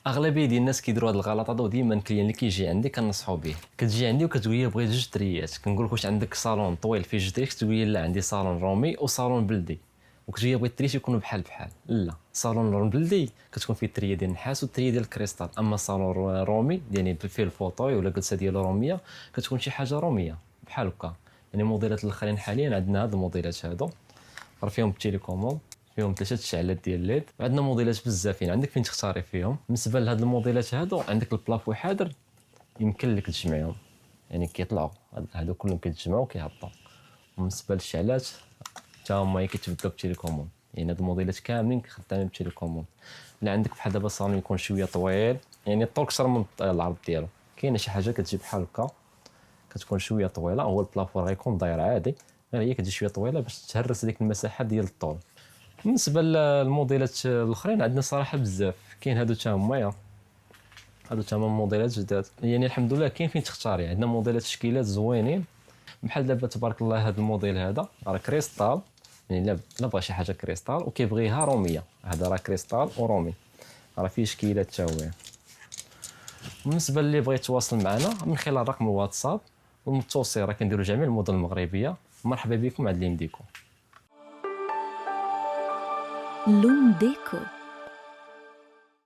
اغلبيه ديال الناس كيديروا هاد الغلط هذا، وديما الكليان اللي كيجي عندي كنصحو به. كتجي عندي وكتقول لي بغيت جوج تريات، كنقول لك واش عندك صالون طويل فيه جوج تريات؟ كتقول لي لا عندي صالون رومي وصالون بلدي. وكتقول لي بغيت تريات يكونوا بحال بحال. لا، صالون بلدي كتكون فيه التريه ديال النحاس والتريه ديال الكريستال، اما صالون رومي يعني فيه الفوطوي ولا جلسه ديالو روميه كتكون شي حاجه روميه بحال هكا. يعني الموديلات الاخرين حاليا عندنا هاد الموديلات هادو راه فيهم التيليكوموند، فيهم 3 شعلات ديال ليد، وعندنا موديلات بزافين عندك فين تختاري فيهم. بالنسبه لهاد الموديلات هادو عندك البلافو حاضر يمكن لك تجمعهم، يعني كيطلعوا هادو كلهم كيتجمعوا كيهبطوا. وبالنسبه للشعلات حتى هما كيتبدلوا بالتيليكوموند، يعني هاد الموديلات كاملين خدامين بالتيليكوموند. لا عندك بحال دابا الصالون يكون شويه طويل، يعني الطول كثر من العرض ديالو، كاينه شي حاجه كتجي بحال هكا كتكون شويه طويله، هو البلافو راه غيكون داير عادي، غير هي كتجي شويه طويله باش تهرس ديك المساحه ديال الطول. بالنسبه للموديلات الاخرين عندنا صراحه بزاف، كاين هادو حتى هما هادو حتى هما موديلات جداد، يعني الحمد لله كاين فين تختاري. عندنا موديلات تشكيلات زوينين، بحال دابا تبارك الله هذا الموديل هذا راه كريستال، يعني لا بغى شي حاجه كريستال وكيبغيها روميه، هذا راه كريستال ورومي، راه فيه شكيلات حتى هو. بالنسبه اللي بغى يتواصل معنا من خلال رقم الواتساب والتوصيل راه كنديروا جميع المدن المغربيه. مرحبا بكم عند لين ديكو. لون ديكو.